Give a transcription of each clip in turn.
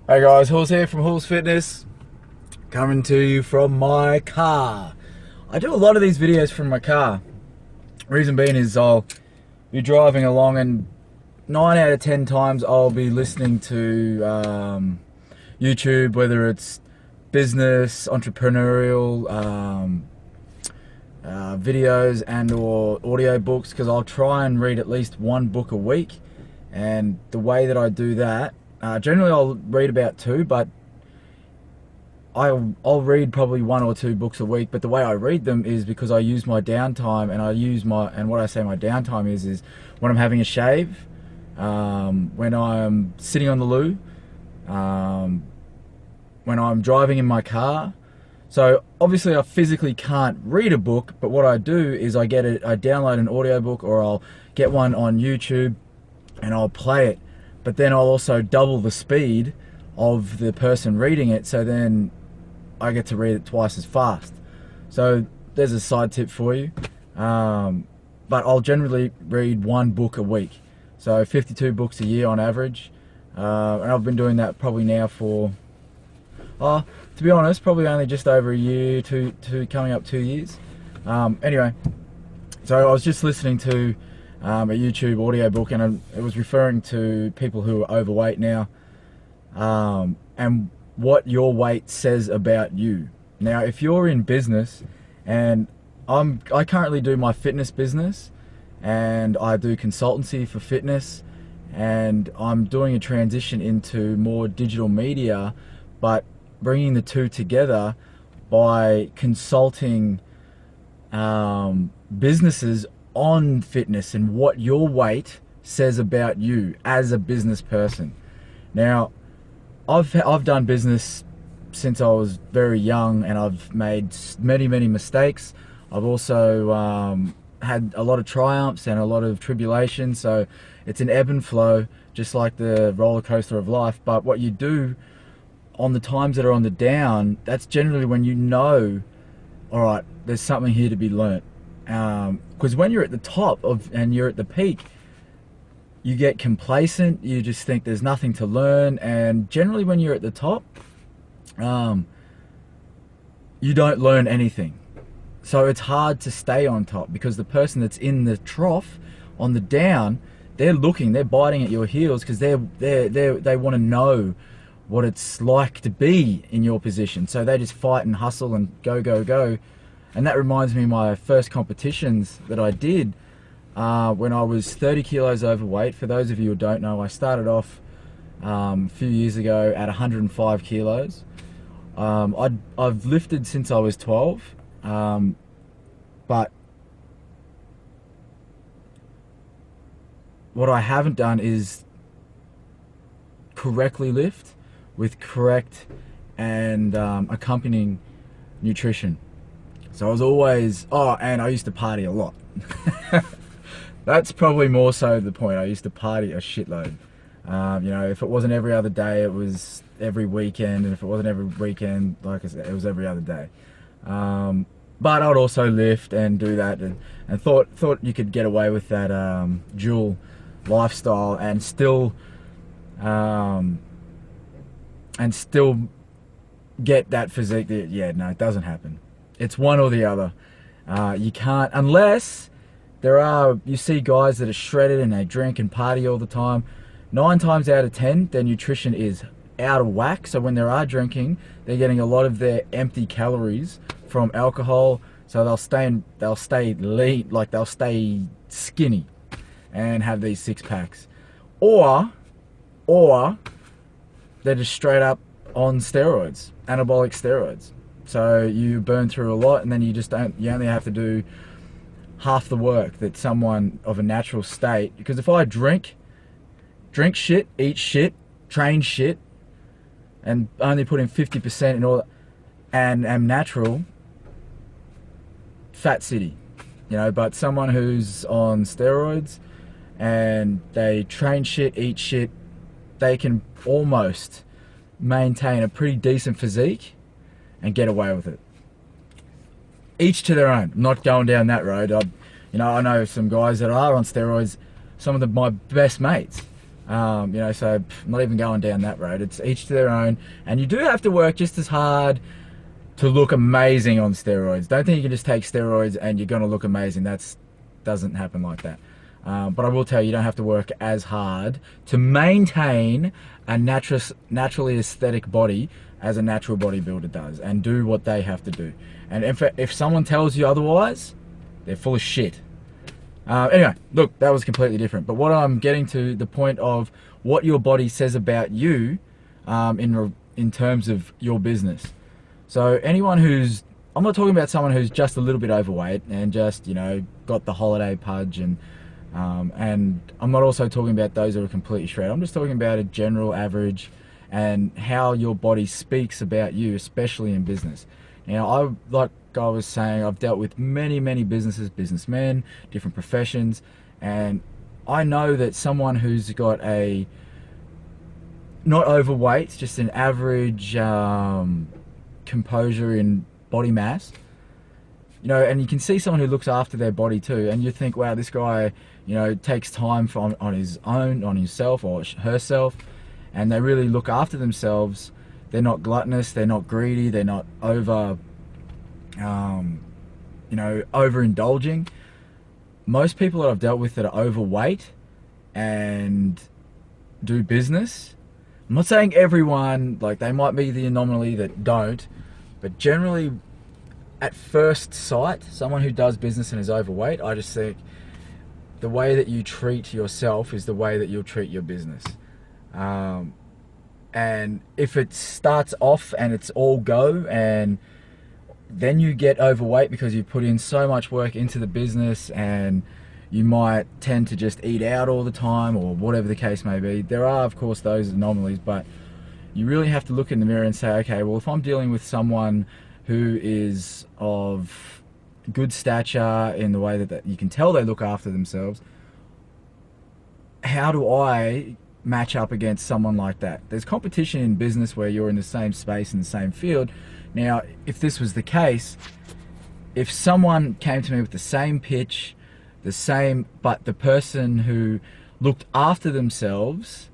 Hey guys, Houls here from Houls Fitness, coming to you from my car. I do a lot of these videos from my car. Reason being is I'll be driving along and 9 out of 10 times I'll be listening to YouTube, whether it's business, entrepreneurial videos and or audio books, because I'll try and read at least one book a week. And the way that I do that, generally I'll read about 2, but I'll read probably 1 or 2 books a week. But the way I read them is because I use my downtime, and what I say my downtime is when I'm having a shave, when I'm sitting on the loo, when I'm driving in my car. So obviously I physically can't read a book, but what I do is I download an audiobook, or I'll get one on YouTube and I'll play it. But then I'll also double the speed of the person reading it, so then I get to read it twice as fast. So there's a side tip for you. But I'll generally read 1 book a week. So 52 books a year on average. And I've been doing that probably now for, to be honest, probably only just over a year, coming up 2 years. Anyway, so I was just listening to a YouTube audiobook, and it was referring to people who are overweight now, and what your weight says about you. Now, if you're in business, and I currently do my fitness business, and I do consultancy for fitness, and I'm doing a transition into more digital media, but bringing the two together by consulting businesses on fitness and what your weight says about you as a business person. Now, I've done business since I was very young, and I've made many mistakes. I've also had a lot of triumphs and a lot of tribulations, so it's an ebb and flow, just like the roller coaster of life. But what you do on the times that are on the down, that's generally when you know, all right, there's something here to be learnt. Because when you're at the top and you're at the peak, you get complacent, you just think there's nothing to learn, and generally when you're at the top, you don't learn anything. So it's hard to stay on top, because the person that's in the trough on the down, they're biting at your heels, because they want to know what it's like to be in your position. So they just fight and hustle and go. And that reminds me of my first competitions that I did when I was 30 kilos overweight. For those of you who don't know, I started off a few years ago at 105 kilos. I've lifted since I was 12, but what I haven't done is correctly lift with correct and accompanying nutrition. So I was always, and I used to party a lot. That's probably more so the point. I used to party a shitload. You know, if it wasn't every other day, it was every weekend, and if it wasn't every weekend, like I said, it was every other day. But I'd also lift and do that, and thought you could get away with that dual lifestyle and still get that physique. Yeah, no, it doesn't happen. It's one or the other. You can't, unless you see guys that are shredded and they drink and party all the time. 9 times out of 10, their nutrition is out of whack. So when they are drinking, they're getting a lot of their empty calories from alcohol. So they'll stay lean, like they'll stay skinny and have these 6-packs. Or they're just straight up on steroids, anabolic steroids. So you burn through a lot, and then you only have to do half the work that someone of a natural state. Because if I drink shit, eat shit, train shit, and only put in 50% in all, and am natural, fat city, you know. But someone who's on steroids and they train shit, eat shit, they can almost maintain a pretty decent physique and get away with it. Each to their own. I'm not going down that road. I know some guys that are on steroids. Some of my best mates, You know, so I'm not even going down that road. It's each to their own, and you do have to work just as hard to look amazing on steroids. Don't think you can just take steroids and you're going to look amazing. Doesn't happen like that. But I will tell you, you don't have to work as hard to maintain a naturally aesthetic body as a natural bodybuilder does, and do what they have to do. And if someone tells you otherwise, they're full of shit. Anyway, look, that was completely different. But what I'm getting to, the point of what your body says about you in terms of your business. So anyone who's, I'm not talking about someone who's just a little bit overweight and just, you know, got the holiday pudge, and I'm not also talking about those who are completely shredded. I'm just talking about a general average and how your body speaks about you, especially in business. Now, like I was saying, I've dealt with many businessmen, different professions, and I know that someone who's got a, not overweight, just an average composure in body mass, you know, and you can see someone who looks after their body too, and you think, wow, this guy, you know, takes time on his own, on himself or herself, and they really look after themselves. They're not gluttonous, they're not greedy, they're not overindulging. Most people that I've dealt with that are overweight and do business, I'm not saying everyone, like they might be the anomaly that don't, but generally at first sight, someone who does business and is overweight, I just think the way that you treat yourself is the way that you'll treat your business. And if it starts off and it's all go, and then you get overweight because you put in so much work into the business, and you might tend to just eat out all the time, or whatever the case may be. There are, of course, those anomalies, but you really have to look in the mirror and say, okay, well, if I'm dealing with someone who is of good stature in the way that you can tell they look after themselves, how do I match up against someone like that? There's competition in business where you're in the same space, in the same field. Now, if this was the case, if someone came to me with the same pitch, but the person who looked after themselves,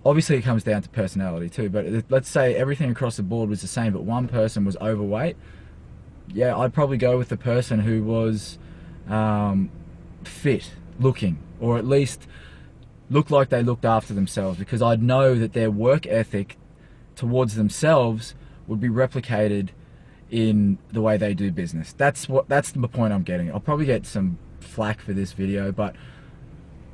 obviously it comes down to personality too, but let's say everything across the board was the same, but one person was overweight, yeah, I'd probably go with the person who was fit looking, or at least looked like they looked after themselves, because I'd know that their work ethic towards themselves would be replicated in the way they do business. That's the point I'm getting. I'll probably get some flack for this video, but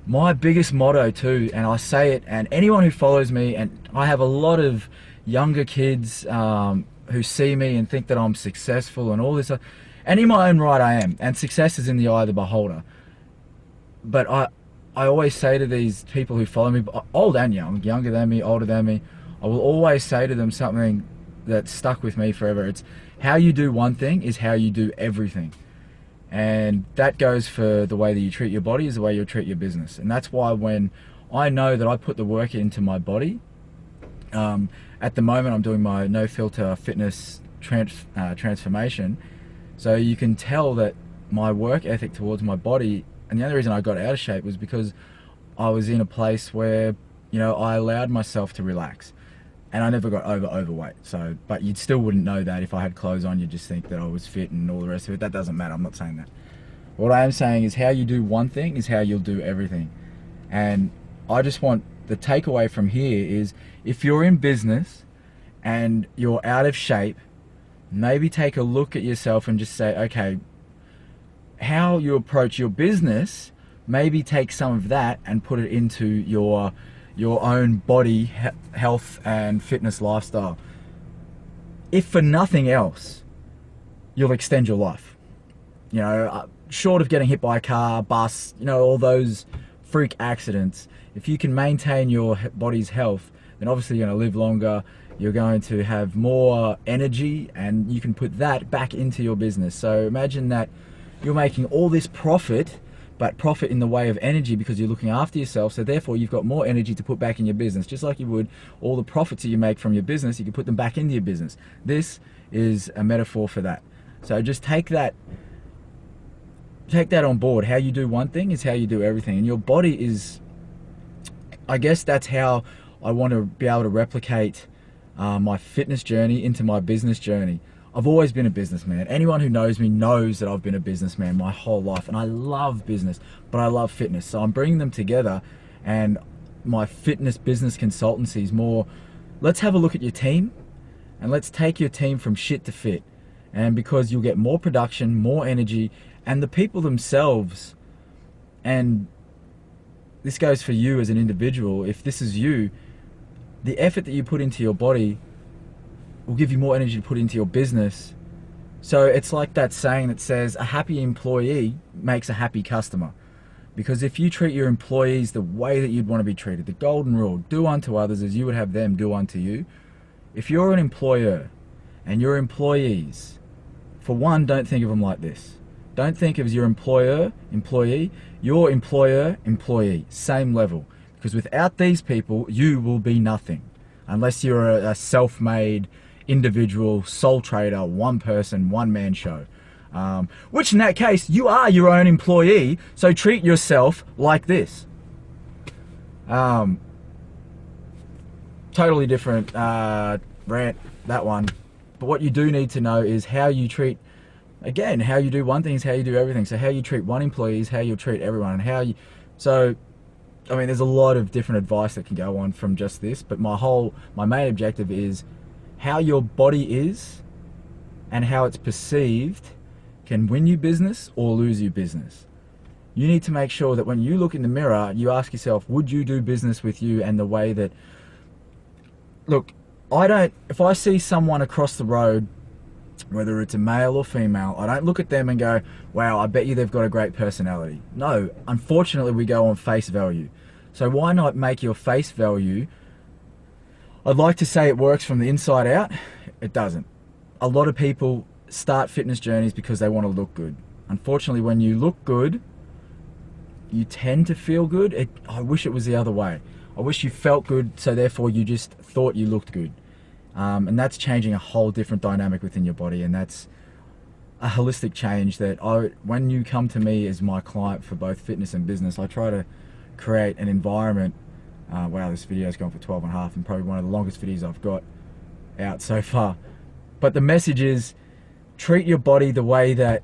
my biggest motto too, and I say it, and anyone who follows me, and I have a lot of younger kids who see me and think that I'm successful and all this, and in my own right I am, and success is in the eye of the beholder. But I always say to these people who follow me, old and young, younger than me, older than me, I will always say to them something that stuck with me forever. It's, how you do one thing is how you do everything. And that goes for the way that you treat your body is the way you'll treat your business. And that's why when I know that I put the work into my body, at the moment I'm doing my no filter fitness transformation, so you can tell that my work ethic towards my body, and the only reason I got out of shape was because I was in a place where, you know, I allowed myself to relax. And I never got overweight. So, but you still wouldn't know that if I had clothes on. You'd just think that I was fit and all the rest of it. That doesn't matter. I'm not saying that. What I am saying is, how you do one thing is how you'll do everything. And I just want the takeaway from here is, if you're in business and you're out of shape, maybe take a look at yourself and just say, okay, how you approach your business, maybe take some of that and put it into your own body health and fitness lifestyle. If for nothing else, you'll extend your life. You know, short of getting hit by a car, bus, you know, all those freak accidents, if you can maintain your body's health, then obviously you're going to live longer, you're going to have more energy, and you can put that back into your business. So imagine that you're making all this profit, but profit in the way of energy, because you're looking after yourself, so therefore you've got more energy to put back in your business. Just like you would all the profits that you make from your business, you can put them back into your business. This is a metaphor for that. So just take that on board. How you do one thing is how you do everything. And your body is I guess that's how I want to be able to replicate my fitness journey into my business journey. I've always been a businessman. Anyone who knows me knows that I've been a businessman my whole life, and I love business, but I love fitness. So I'm bringing them together, and my fitness business consultancy is more, let's have a look at your team, and let's take your team from shit to fit. And because you'll get more production, more energy, and the people themselves, and this goes for you as an individual, if this is you, the effort that you put into your body will give you more energy to put into your business. So it's like that saying that says a happy employee makes a happy customer. Because if you treat your employees the way that you'd want to be treated, the golden rule, do unto others as you would have them do unto you. If you're an employer and your employees, for one, don't think of them like this. Don't think of your employer, employee, your employer, employee, same level. Because without these people, you will be nothing. Unless you're a self-made individual, sole trader, one person, one man show. Which in that case, you are your own employee, so treat yourself like this. Totally different rant, that one. But what you do need to know is how you treat, again, how you do one thing is how you do everything. So how you treat one employee is how you'll treat everyone. And how you, so, I mean, there's a lot of different advice that can go on from just this, but my main objective is how your body is and how it's perceived can win you business or lose you business. You need to make sure that when you look in the mirror, you ask yourself, would you do business with you and the way that, look, if I see someone across the road, whether it's a male or female, I don't look at them and go, wow, I bet you they've got a great personality. No, unfortunately we go on face value. So why not make your face value, I'd like to say it works from the inside out. It doesn't. A lot of people start fitness journeys because they want to look good. Unfortunately, when you look good, you tend to feel good. I wish it was the other way. I wish you felt good, so therefore you just thought you looked good. And that's changing a whole different dynamic within your body, and that's a holistic change that when you come to me as my client for both fitness and business, I try to create an environment. Wow, this video's gone for 12 and a half and probably one of the longest videos I've got out so far. But the message is, treat your body the way that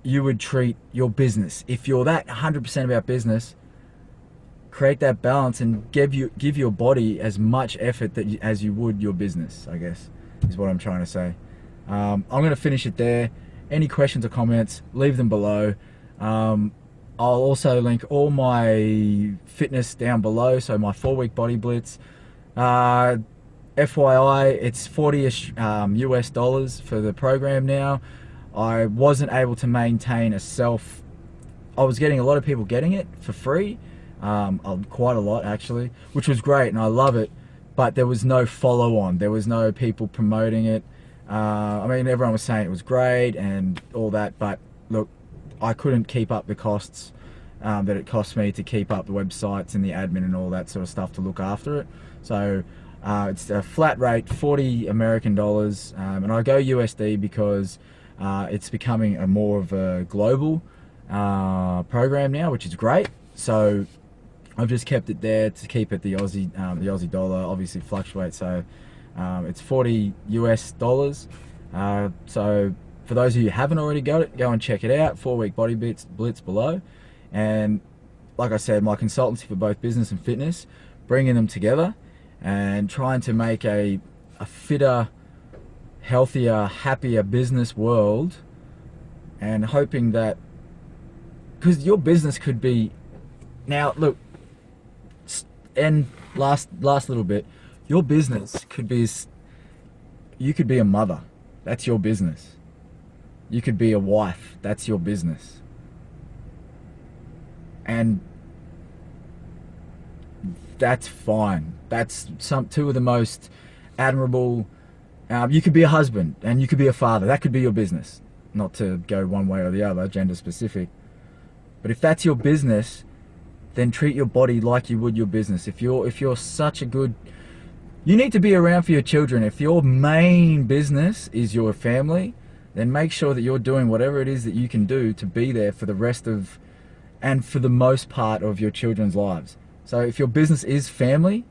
you would treat your business. If you're that 100% about business, create that balance and give your body as much effort as you would your business, I guess, is what I'm trying to say. I'm going to finish it there. Any questions or comments, leave them below. I'll also link all my fitness down below, so my 4-week body blitz. FYI, it's $40-ish US dollars for the program now. I wasn't able to maintain I was getting a lot of people getting it for free, quite a lot actually, which was great and I love it, but there was no follow on. There was no people promoting it. I mean, everyone was saying it was great and all that, but look, I couldn't keep up the costs that it cost me to keep up the websites and the admin and all that sort of stuff to look after it. So it's a flat rate, 40 American dollars, and I go USD because it's becoming a more of a global program now, which is great. So I've just kept it there to keep it the Aussie dollar obviously fluctuates, so it's 40 US dollars. So for those of you who haven't already got it, go and check it out. 4-week body blitz below. And like I said, my consultancy for both business and fitness, bringing them together and trying to make a fitter, healthier, happier business world, and hoping that, because your business could be, now look, and last little bit, your business could be, you could be a mother, that's your business. You could be a wife, that's your business. And that's fine. That's two of the most admirable. You could be a husband and you could be a father. That could be your business. Not to go one way or the other, gender specific. But if that's your business, then treat your body like you would your business. If you're such a good, you need to be around for your children. If your main business is your family, then make sure that you're doing whatever it is that you can do to be there for the rest of, and for the most part of your children's lives. So if your business is family,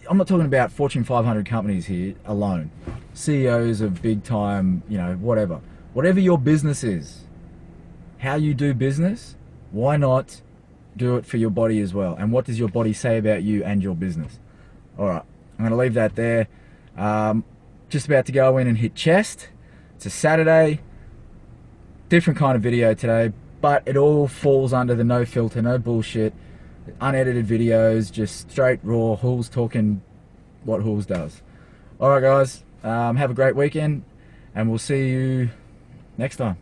I'm not talking about Fortune 500 companies here alone. CEOs of big time, you know, whatever. Whatever your business is, how you do business, why not do it for your body as well? And what does your body say about you and your business? All right, I'm going to leave that there. Just about to go in and hit chest. It's a Saturday. Different kind of video today, but it all falls under the no filter, no bullshit, unedited videos, just straight raw Houls talking what Houls does. All right, guys, have a great weekend, and we'll see you next time.